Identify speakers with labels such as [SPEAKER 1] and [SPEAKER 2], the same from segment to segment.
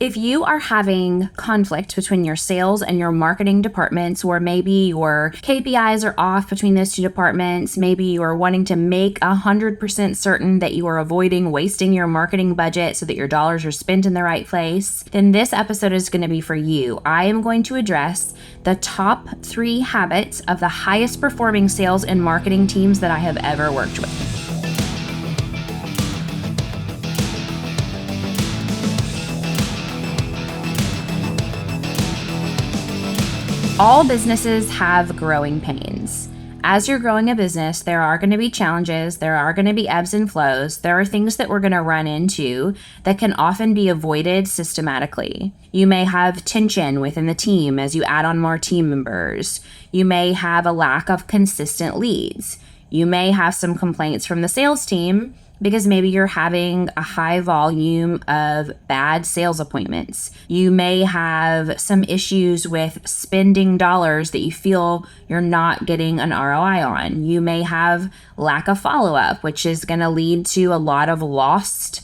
[SPEAKER 1] If you are having conflict between your sales and your marketing departments, or maybe your KPIs are off between those two departments, maybe you are wanting to make 100% certain that you are avoiding wasting your marketing budget so that your dollars are spent in the right place, then this episode is going to be for you. I am going to address the top 3 habits of the highest performing sales and marketing teams that I have ever worked with. All businesses have growing pains. As you're growing a business, there are going to be challenges, there are going to be ebbs and flows, there are things that we're going to run into that can often be avoided systematically. You may have tension within the team as you add on more team members. You may have a lack of consistent leads. You may have some complaints from the sales team because maybe you're having a high volume of bad sales appointments. You may have some issues with spending dollars that you feel you're not getting an ROI on. You may have lack of follow-up, which is going to lead to a lot of lost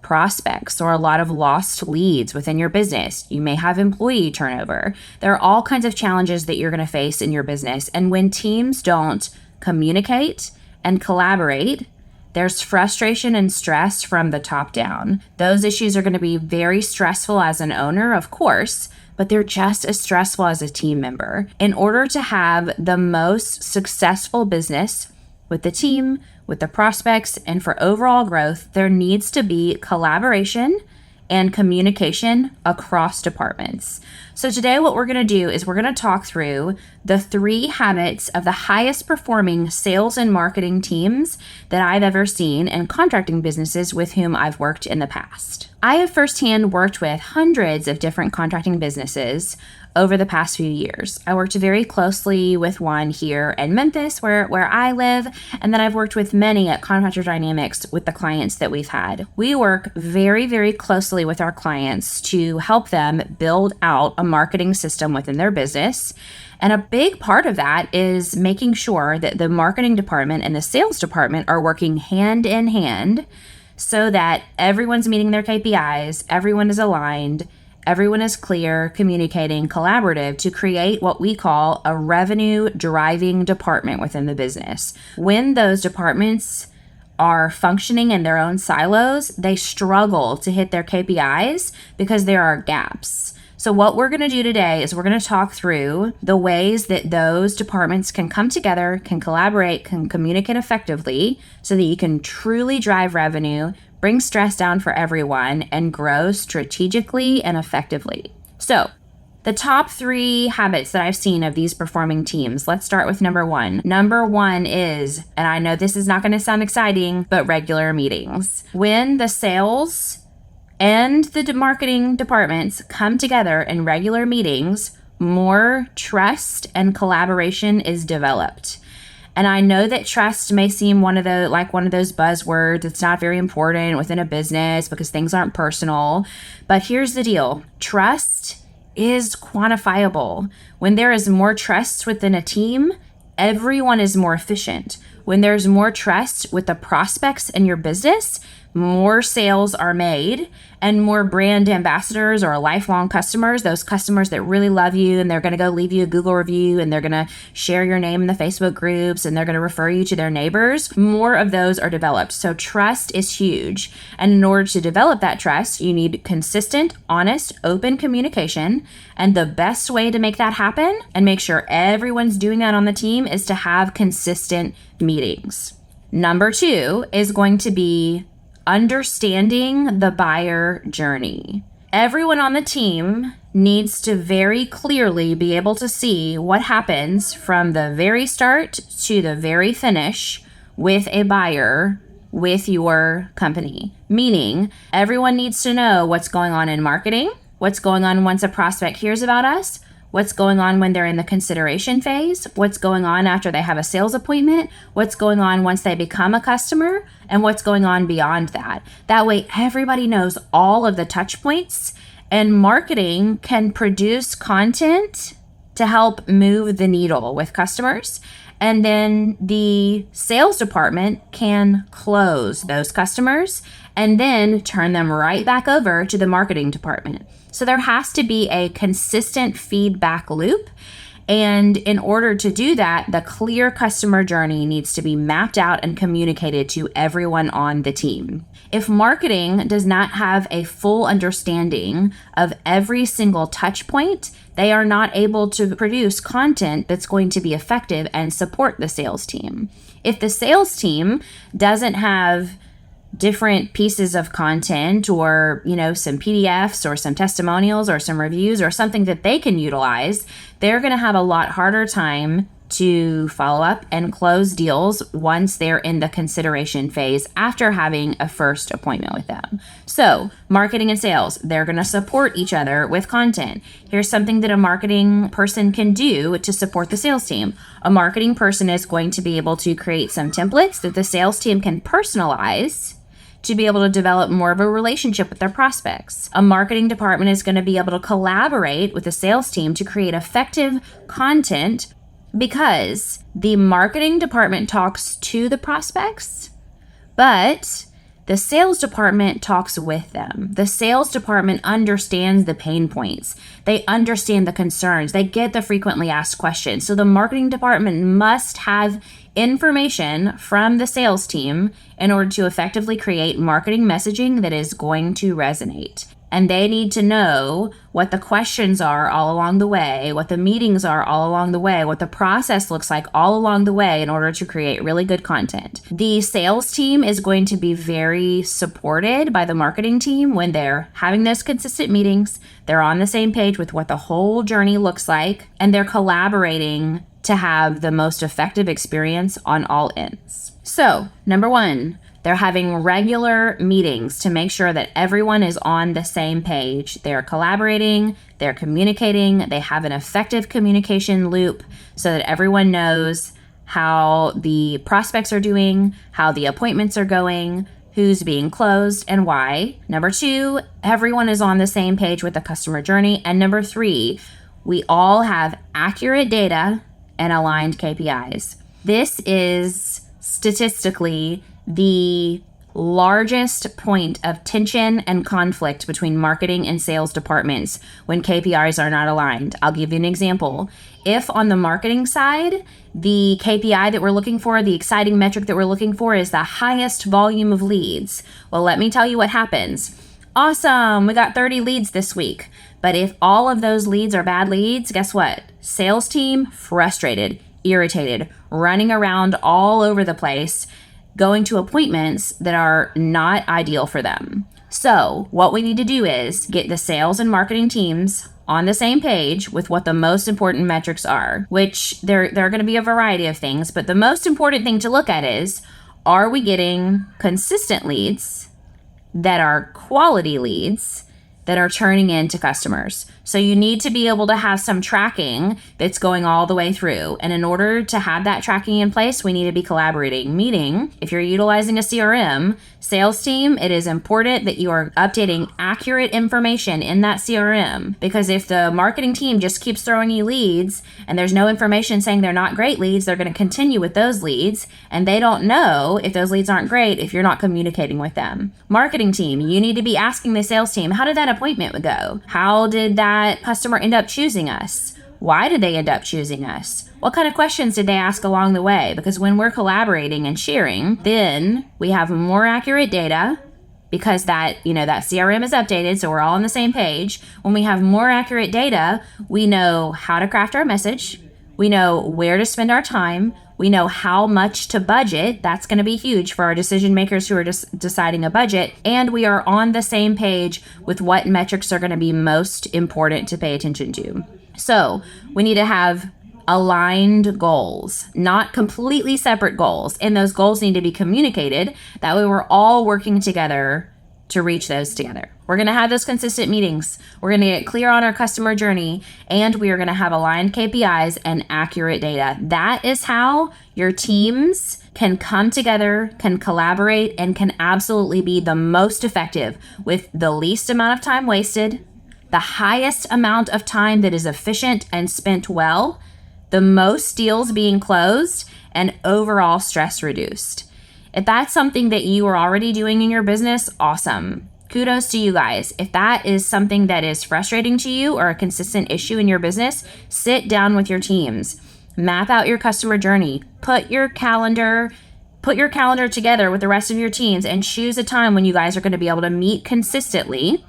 [SPEAKER 1] prospects or a lot of lost leads within your business. You may have employee turnover. There are all kinds of challenges that you're going to face in your business. And when teams don't communicate and collaborate, there's frustration and stress from the top down. Those issues are going to be very stressful as an owner, of course, but they're just as stressful as a team member. In order to have the most successful business with the team, with the prospects, and for overall growth, there needs to be collaboration and communication across departments. So today what we're going to do is we're going to talk through the 3 habits of the highest performing sales and marketing teams that I've ever seen in contracting businesses with whom I've worked in the past. I have firsthand worked with hundreds of different contracting businesses over the past few years. I worked very closely with one here in Memphis where I live, and then I've worked with many at Contractor Dynamics with the clients that we've had. We work very, very closely with our clients to help them build out a marketing system within their business. And a big part of that is making sure that the marketing department and the sales department are working hand in hand so that everyone's meeting their KPIs, everyone is aligned, everyone is clear, communicating, collaborative to create what we call a revenue driving department within the business. When those departments are functioning in their own silos, they struggle to hit their KPIs because there are gaps. So what we're going to do today is we're going to talk through the ways that those departments can come together, can collaborate, can communicate effectively so that you can truly drive revenue, bring stress down for everyone, and grow strategically and effectively. So the top 3 habits that I've seen of these performing teams. Let's start with number 1. Number 1 is, and I know this is not going to sound exciting, but regular meetings. When the sales and the marketing departments come together in regular meetings, more trust and collaboration is developed. And I know that trust may seem one of those buzzwords. It's not very important within a business because things aren't personal. But here's the deal. Trust is quantifiable. When there is more trust within a team, everyone is more efficient. When there's more trust with the prospects in your business, more sales are made and more brand ambassadors or lifelong customers, those customers that really love you and they're going to go leave you a Google review and they're going to share your name in the Facebook groups and they're going to refer you to their neighbors, more of those are developed. So trust is huge. And in order to develop that trust, you need consistent, honest, open communication. And the best way to make that happen and make sure everyone's doing that on the team is to have consistent meetings. Number 2 is going to be understanding the buyer journey. Everyone on the team needs to very clearly be able to see what happens from the very start to the very finish with a buyer with your company. Meaning, everyone needs to know what's going on in marketing, what's going on once a prospect hears about us, what's going on when they're in the consideration phase, what's going on after they have a sales appointment, what's going on once they become a customer, and what's going on beyond that. That way, everybody knows all of the touch points, and marketing can produce content to help move the needle with customers. And then the sales department can close those customers and then turn them right back over to the marketing department. So there has to be a consistent feedback loop. And in order to do that, the clear customer journey needs to be mapped out and communicated to everyone on the team. If marketing does not have a full understanding of every single touch point, they are not able to produce content that's going to be effective and support the sales team. If the sales team doesn't have different pieces of content or, some PDFs or some testimonials or some reviews or something that they can utilize, they're going to have a lot harder time to follow up and close deals once they're in the consideration phase after having a first appointment with them. So marketing and sales, they're going to support each other with content. Here's something that a marketing person can do to support the sales team. A marketing person is going to be able to create some templates that the sales team can personalize to be able to develop more of a relationship with their prospects. A marketing department is going to be able to collaborate with the sales team to create effective content because the marketing department talks to the prospects, but the sales department talks with them. The sales department understands the pain points. They understand the concerns. They get the frequently asked questions. So the marketing department must have information from the sales team in order to effectively create marketing messaging that is going to resonate. And they need to know what the questions are all along the way, what the meetings are all along the way, what the process looks like all along the way in order to create really good content. The sales team is going to be very supported by the marketing team when they're having those consistent meetings. They're on the same page with what the whole journey looks like, and they're collaborating to have the most effective experience on all ends. So, number one, they're having regular meetings to make sure that everyone is on the same page. They're collaborating, they're communicating, they have an effective communication loop so that everyone knows how the prospects are doing, how the appointments are going, who's being closed, and why. Number two, everyone is on the same page with the customer journey. And number three, we all have accurate data and aligned KPIs. This is statistically the largest point of tension and conflict between marketing and sales departments when KPIs are not aligned. I'll give you an example. If on the marketing side, the KPI that we're looking for, the exciting metric that we're looking for is the highest volume of leads, well, let me tell you what happens. Awesome, we got 30 leads this week. But if all of those leads are bad leads, guess what? Sales team, frustrated, irritated, running around all over the place, going to appointments that are not ideal for them. So what we need to do is get the sales and marketing teams on the same page with what the most important metrics are, which there are going to be a variety of things, but the most important thing to look at is, are we getting consistent leads that are quality leads that are turning into customers? So you need to be able to have some tracking that's going all the way through. And in order to have that tracking in place, we need to be collaborating. Meaning, if you're utilizing a CRM, sales team, it is important that you are updating accurate information in that CRM. Because if the marketing team just keeps throwing you leads and there's no information saying they're not great leads, they're going to continue with those leads. And they don't know if those leads aren't great if you're not communicating with them. Marketing team, you need to be asking the sales team, how did that appointment go? How did that customer end up choosing us? Why did they end up choosing us? What kind of questions did they ask along the way? Because when we're collaborating and sharing, then we have more accurate data because that CRM is updated, so we're all on the same page. When we have more accurate data, we know how to craft our message. We know where to spend our time. We know how much to budget. That's going to be huge for our decision makers who are just deciding a budget. And we are on the same page with what metrics are going to be most important to pay attention to. So we need to have aligned goals, not completely separate goals. And those goals need to be communicated. That way we're all working together to reach those together. We're going to have those consistent meetings. We're going to get clear on our customer journey, and we are going to have aligned KPIs and accurate data. That is how your teams can come together, can collaborate, and can absolutely be the most effective with the least amount of time wasted, the highest amount of time that is efficient and spent well, the most deals being closed, and overall stress reduced. If that's something that you are already doing in your business, awesome. Kudos to you guys. If that is something that is frustrating to you or a consistent issue in your business, sit down with your teams. Map out your customer journey. Put your calendar together with the rest of your teams and choose a time when you guys are going to be able to meet consistently.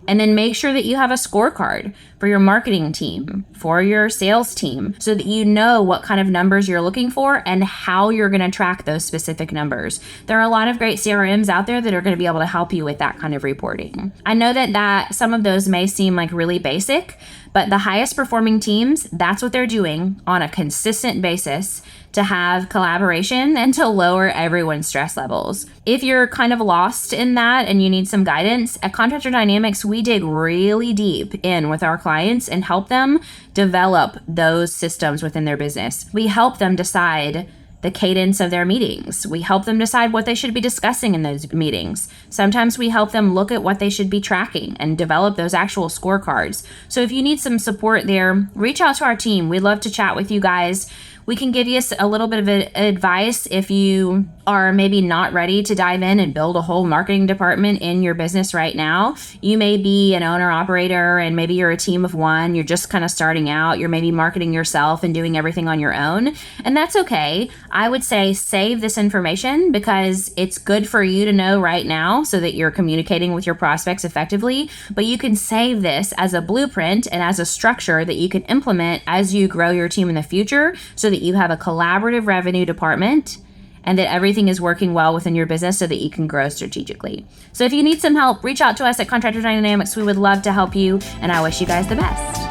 [SPEAKER 1] And then make sure that you have a scorecard for your marketing team, for your sales team, so that you know what kind of numbers you're looking for and how you're going to track those specific numbers. There are a lot of great CRMs out there that are going to be able to help you with that kind of reporting. I know that some of those may seem like really basic, but the highest performing teams, that's what they're doing on a consistent basis to have collaboration and to lower everyone's stress levels. If you're kind of lost in that and you need some guidance, at Contractor Dynamics, we dig really deep in with our clients and help them develop those systems within their business. We help them decide the cadence of their meetings. We help them decide what they should be discussing in those meetings. Sometimes we help them look at what they should be tracking and develop those actual scorecards. So if you need some support there, reach out to our team. We'd love to chat with you guys. We can give you a little bit of advice if you are maybe not ready to dive in and build a whole marketing department in your business right now. You may be an owner operator and maybe you're a team of one. You're just kind of starting out. You're maybe marketing yourself and doing everything on your own. And that's okay. I would say save this information because it's good for you to know right now so that you're communicating with your prospects effectively. But you can save this as a blueprint and as a structure that you can implement as you grow your team in the future so that you have a collaborative revenue department and that everything is working well within your business so that you can grow strategically. So if you need some help, reach out to us at Contractor Dynamics. We would love to help you, and I wish you guys the best.